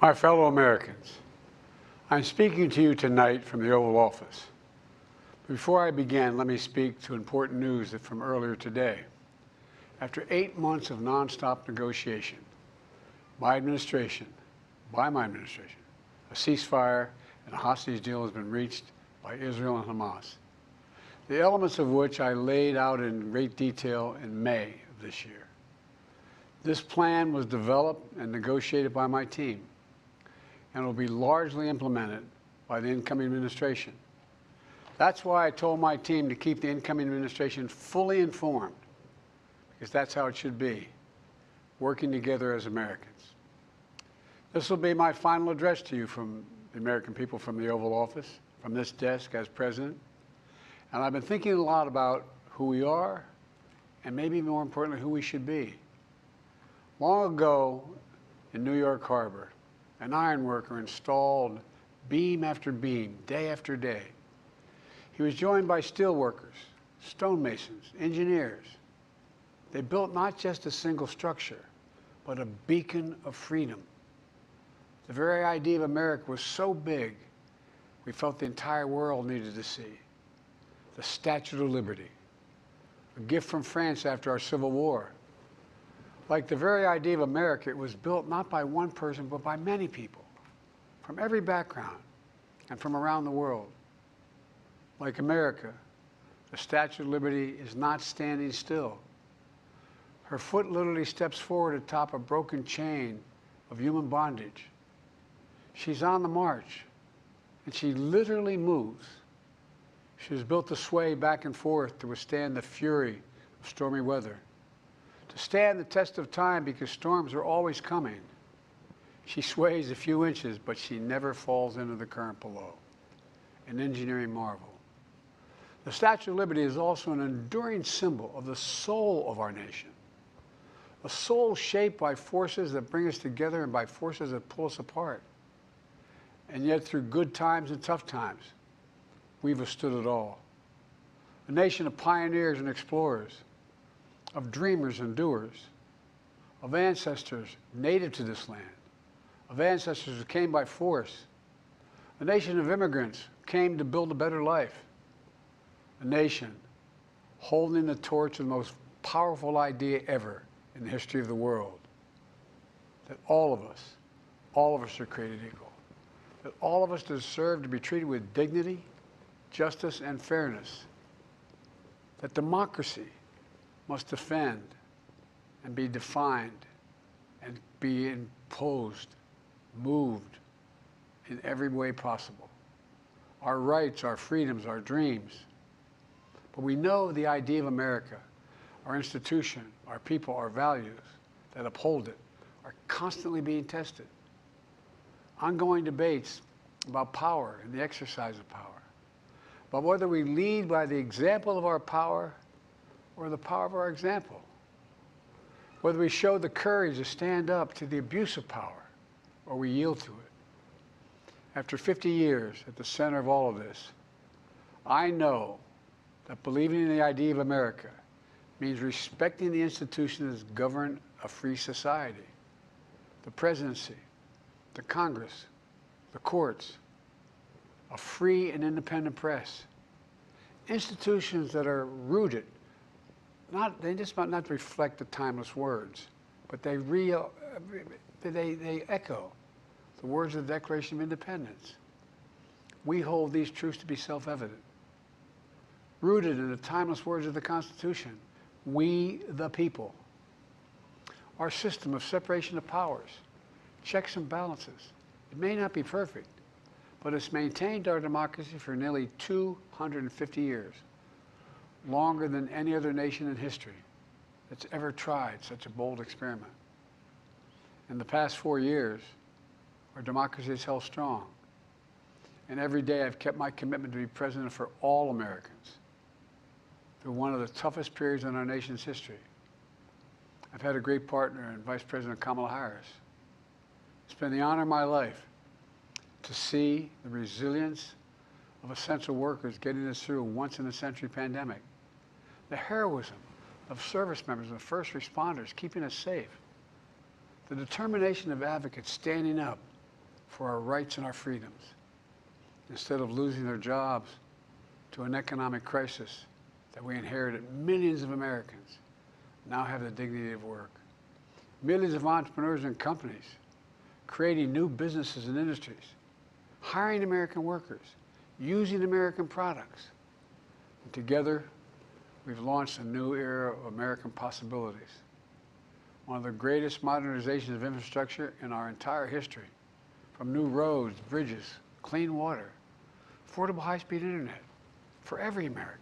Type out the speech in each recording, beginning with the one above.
My fellow Americans, I'm speaking to you tonight from the Oval Office. Before I begin, let me speak to important news from earlier today. After 8 months of nonstop negotiation, by my administration, a ceasefire and a hostage deal has been reached by Israel and Hamas, the elements of which I laid out in great detail in May of this year. This plan was developed and negotiated by my team and will be largely implemented by the incoming administration. That's why I told my team to keep the incoming administration fully informed, because that's how it should be, working together as Americans. This will be my final address to you from the American people from the Oval Office, from this desk as president. And I've been thinking a lot about who we are and maybe more importantly, who we should be. Long ago in New York Harbor, an iron worker installed beam after beam, day after day. He was joined by steel workers, stonemasons, engineers. They built not just a single structure, but a beacon of freedom. The very idea of America was so big, we felt the entire world needed to see. The Statue of Liberty, a gift from France after our Civil War. Like the very idea of America, it was built not by one person, but by many people, from every background and from around the world. Like America, the Statue of Liberty is not standing still. Her foot literally steps forward atop a broken chain of human bondage. She's on the march, and she literally moves. She was built to sway back and forth to withstand the fury of stormy weather, to stand the test of time because storms are always coming. She sways a few inches, but she never falls into the current below. An engineering marvel. The Statue of Liberty is also an enduring symbol of the soul of our nation. A soul shaped by forces that bring us together and by forces that pull us apart. And yet through good times and tough times, we've withstood it all. A nation of pioneers and explorers, of dreamers and doers, of ancestors native to this land, of ancestors who came by force, a nation of immigrants who came to build a better life, a nation holding the torch of the most powerful idea ever in the history of the world, that all of us are created equal, that all of us deserve to be treated with dignity, justice, and fairness, that democracy must defend and be defined and be imposed, moved in every way possible. Our rights, our freedoms, our dreams. But we know the idea of America, our institution, our people, our values that uphold it are constantly being tested. Ongoing debates about power and the exercise of power, but whether we lead by the example of our power or the power of our example, whether we show the courage to stand up to the abuse of power or we yield to it. After 50 years at the center of all of this, I know that believing in the idea of America means respecting the institutions that govern a free society, the presidency, the Congress, the courts, a free and independent press, institutions that are rooted, they just might not reflect the timeless words, but they echo the words of the Declaration of Independence. We hold these truths to be self-evident. Rooted in the timeless words of the Constitution, we the people. Our system of separation of powers, checks and balances. It may not be perfect, but it's maintained our democracy for nearly 250 years, longer than any other nation in history that's ever tried such a bold experiment. In the past 4 years, our democracy has held strong. And every day I've kept my commitment to be president for all Americans through one of the toughest periods in our nation's history. I've had a great partner in Vice President Kamala Harris. It's been the honor of my life to see the resilience of essential workers getting us through a once-in-a-century pandemic, the heroism of service members and first responders keeping us safe, the determination of advocates standing up for our rights and our freedoms, instead of losing their jobs to an economic crisis that we inherited. Millions of Americans now have the dignity of work. Millions of entrepreneurs and companies creating new businesses and industries, hiring American workers, using American products. And together, we've launched a new era of American possibilities. One of the greatest modernizations of infrastructure in our entire history, from new roads, bridges, clean water, affordable high-speed internet for every American.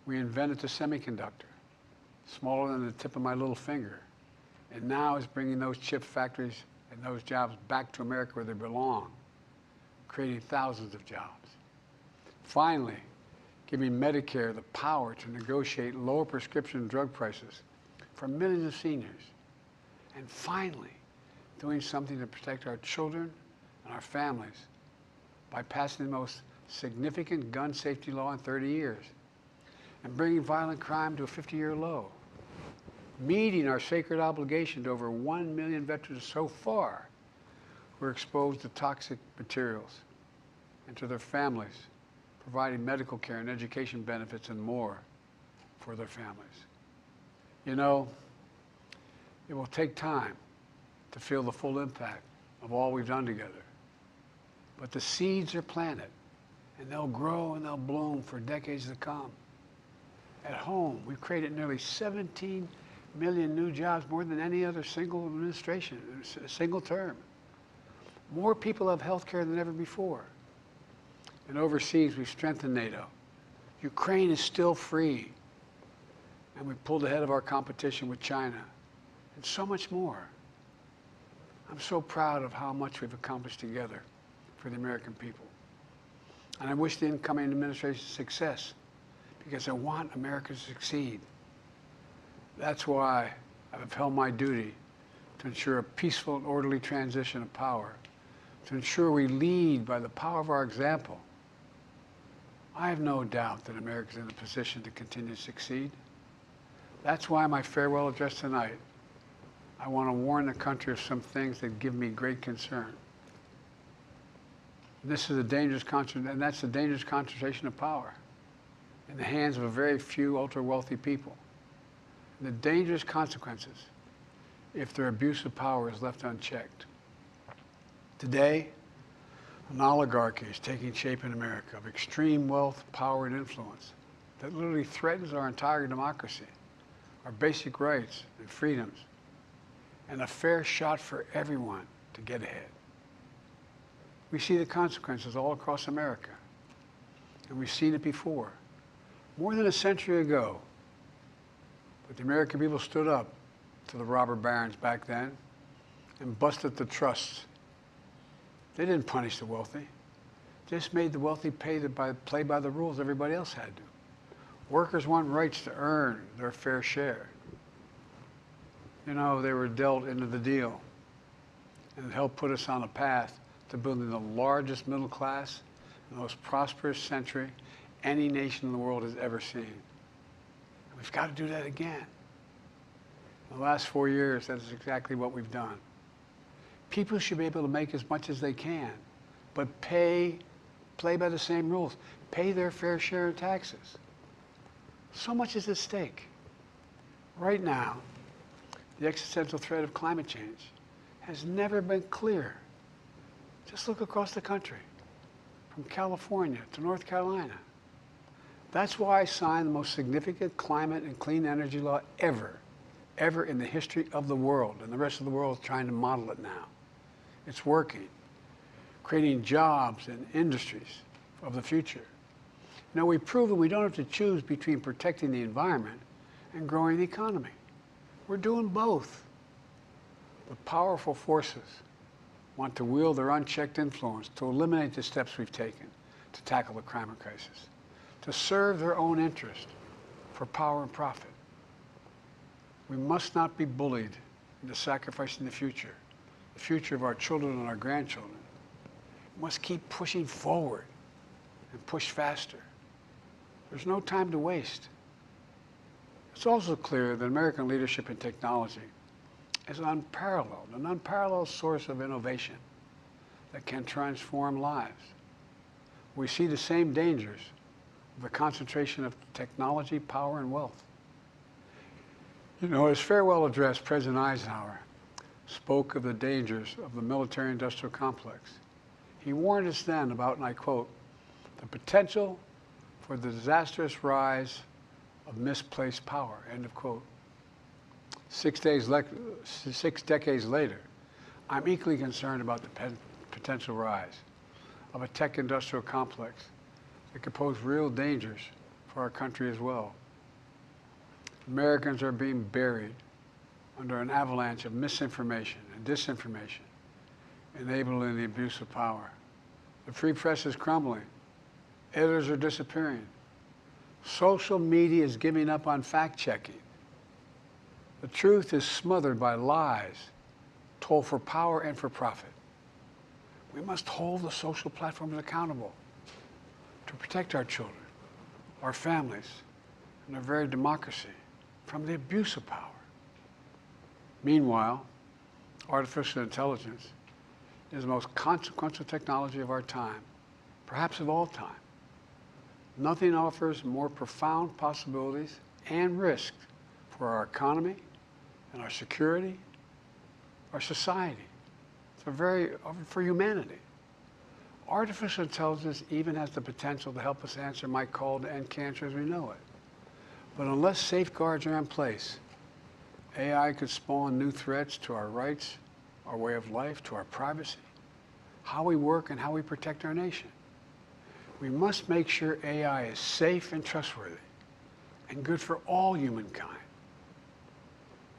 We invented the semiconductor, smaller than the tip of my little finger, and now is bringing those chip factories and those jobs back to America where they belong, creating thousands of jobs. Finally, giving Medicare the power to negotiate lower prescription drug prices for millions of seniors. And finally, doing something to protect our children and our families by passing the most significant gun safety law in 30 years and bringing violent crime to a 50-year low, meeting our sacred obligation to over 1 million veterans so far who are exposed to toxic materials, and to their families, providing medical care and education benefits and more for their families. You know, it will take time to feel the full impact of all we've done together. But the seeds are planted, and they'll grow and they'll bloom for decades to come. At home, we've created nearly 17 million new jobs, more than any other single administration, a single term. More people have health care than ever before. And overseas, we've strengthened NATO. Ukraine is still free. And we pulled ahead of our competition with China, and so much more. I'm so proud of how much we've accomplished together for the American people. And I wish the incoming administration success, because I want America to succeed. That's why I've upheld my duty to ensure a peaceful and orderly transition of power, to ensure we lead by the power of our example. I have no doubt that America is in a position to continue to succeed. That's why my farewell address tonight, I want to warn the country of some things that give me great concern. This is a dangerous and that's a dangerous concentration of power in the hands of a very few ultra-wealthy people. And the dangerous consequences if their abuse of power is left unchecked. Today, an oligarchy is taking shape in America of extreme wealth, power, and influence that literally threatens our entire democracy, our basic rights and freedoms, and a fair shot for everyone to get ahead. We see the consequences all across America, and we've seen it before. More than a century ago, but the American people stood up to the robber barons back then and busted the trusts. They didn't punish the wealthy. They just made the wealthy play by the rules everybody else had to. Workers want rights to earn their fair share. You know, they were dealt into the deal, and it helped put us on a path to building the largest middle class, the most prosperous century any nation in the world has ever seen. And we've got to do that again. In the last 4 years, that is exactly what we've done. People should be able to make as much as they can, but play by the same rules. Pay their fair share of taxes. So much is at stake. Right now, the existential threat of climate change has never been clearer. Just look across the country, from California to North Carolina. That's why I signed the most significant climate and clean energy law ever in the history of the world, and the rest of the world is trying to model it now. It's working, creating jobs and industries of the future. Now, we've proven we don't have to choose between protecting the environment and growing the economy. We're doing both. But powerful forces want to wield their unchecked influence to eliminate the steps we've taken to tackle the climate crisis, to serve their own interest for power and profit. We must not be bullied into sacrificing the future of our children and our grandchildren. We must keep pushing forward and push faster. There's no time to waste. It's also clear that American leadership in technology is an unparalleled source of innovation that can transform lives. We see the same dangers of the concentration of technology, power, and wealth. You know, his farewell address, President Eisenhower spoke of the dangers of the military-industrial complex. He warned us then about, and I quote, the potential for the disastrous rise of misplaced power, end of quote. 6 decades later, I'm equally concerned about the potential rise of a tech-industrial complex that could pose real dangers for our country as well. Americans are being buried under an avalanche of misinformation and disinformation, enabling the abuse of power. The free press is crumbling. Editors are disappearing. Social media is giving up on fact-checking. The truth is smothered by lies told for power and for profit. We must hold the social platforms accountable to protect our children, our families, and our very democracy from the abuse of power. Meanwhile, artificial intelligence is the most consequential technology of our time, perhaps of all time. Nothing offers more profound possibilities and risks for our economy and our security, our society, for humanity. Artificial intelligence even has the potential to help us answer my call to end cancer as we know it. But unless safeguards are in place, AI could spawn new threats to our rights, our way of life, to our privacy, how we work, and how we protect our nation. We must make sure AI is safe and trustworthy and good for all humankind.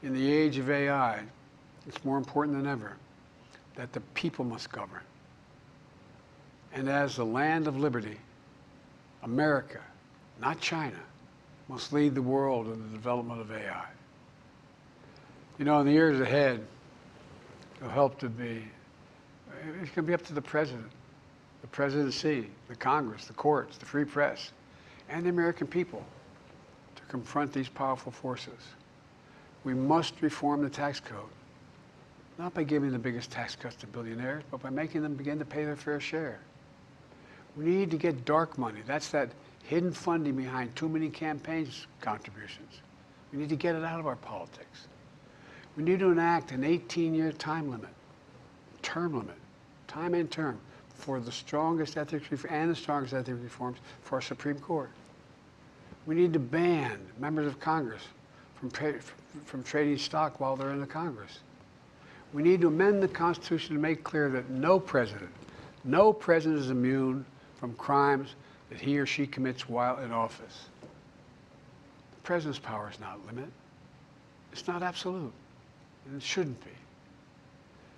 In the age of AI, it's more important than ever that the people must govern. And as the land of liberty, America, not China, must lead the world in the development of AI. You know, in the years ahead, it'll help to be, it's going to be up to the president, the presidency, the Congress, the courts, the free press, and the American people to confront these powerful forces. We must reform the tax code, not by giving the biggest tax cuts to billionaires, but by making them begin to pay their fair share. We need to get dark money. That's that hidden funding behind too many campaigns contributions. We need to get it out of our politics. We need to enact an 18-year time limit, time and term, for the strongest ethics and the strongest ethics reforms for our Supreme Court. We need to ban members of Congress from trading stock while they're in the Congress. We need to amend the Constitution to make clear that no president is immune from crimes that he or she commits while in office. The president's power is not limited. It's not absolute, and it shouldn't be.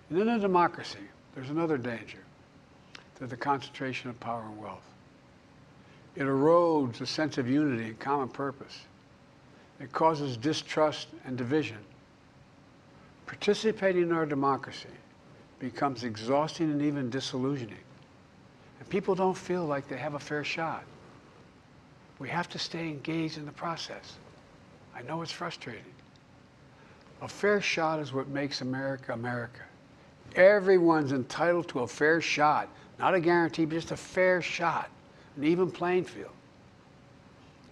And in a democracy, there's another danger to the concentration of power and wealth. It erodes a sense of unity and common purpose. It causes distrust and division. Participating in our democracy becomes exhausting and even disillusioning. And people don't feel like they have a fair shot. We have to stay engaged in the process. I know it's frustrating. A fair shot is what makes America, America. Everyone's entitled to a fair shot. Not a guarantee, but just a fair shot, an even playing field,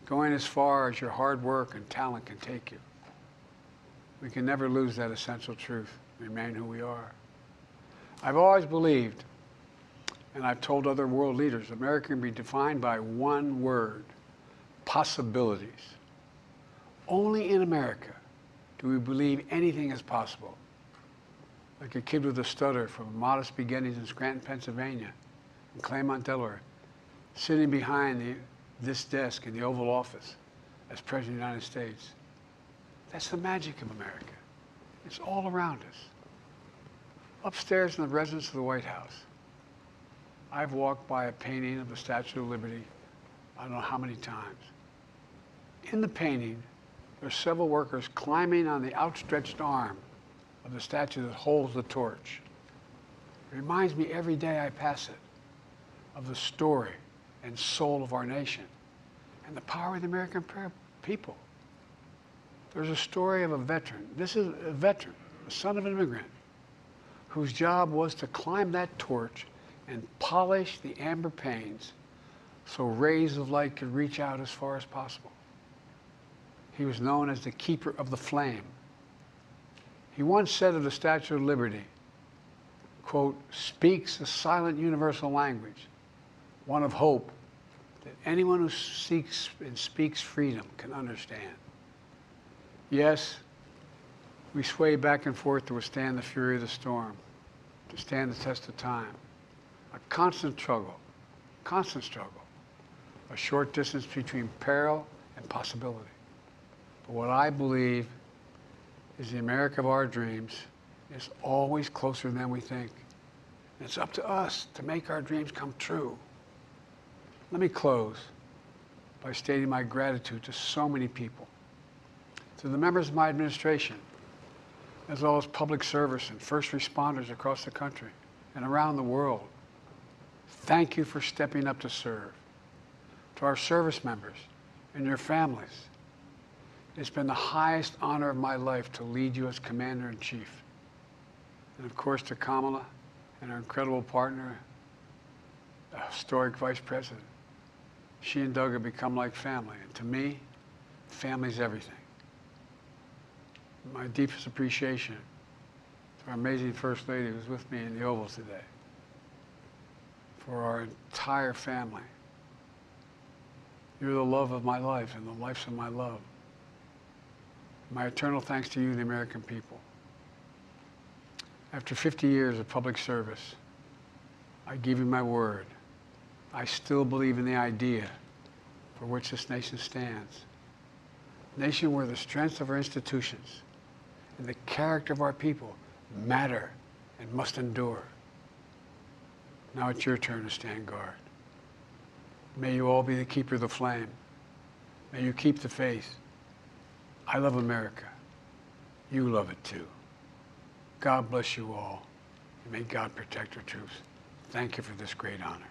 going as far as your hard work and talent can take you. We can never lose that essential truth, remain who we are. I've always believed, and I've told other world leaders, America can be defined by one word: possibilities. Only in America do we believe anything is possible. Like a kid with a stutter from modest beginnings in Scranton, Pennsylvania, and Claremont, Delaware, sitting behind this desk in the Oval Office as President of the United States. That's the magic of America. It's all around us. Upstairs in the residence of the White House, I've walked by a painting of the Statue of Liberty I don't know how many times. In the painting, there's several workers climbing on the outstretched arm of the statue that holds the torch. It reminds me every day I pass it of the story and soul of our nation and the power of the American people. There's a story of a veteran. This is a veteran, the son of an immigrant, whose job was to climb that torch and polish the amber panes so rays of light could reach out as far as possible. He was known as the keeper of the flame. He once said of the Statue of Liberty, quote, speaks a silent universal language, one of hope that anyone who seeks and speaks freedom can understand. Yes, we sway back and forth to withstand the fury of the storm, to stand the test of time. A constant struggle, a short distance between peril and possibility. But what I believe is the America of our dreams is always closer than we think. And it's up to us to make our dreams come true. Let me close by stating my gratitude to so many people, to the members of my administration, as well as public service and first responders across the country and around the world. Thank you for stepping up to serve. To our service members and your families, it's been the highest honor of my life to lead you as Commander-in-Chief. And of course to Kamala and our incredible partner, the historic Vice President. She and Doug have become like family, and to me, family's everything. My deepest appreciation to our amazing First Lady who's with me in the Oval today, for our entire family. You're the love of my life and the lives of my love. My eternal thanks to you, the American people. After 50 years of public service, I give you my word. I still believe in the idea for which this nation stands. A nation where the strength of our institutions and the character of our people matter and must endure. Now it's your turn to stand guard. May you all be the keeper of the flame. May you keep the faith. I love America. You love it too. God bless you all, and may God protect our troops. Thank you for this great honor.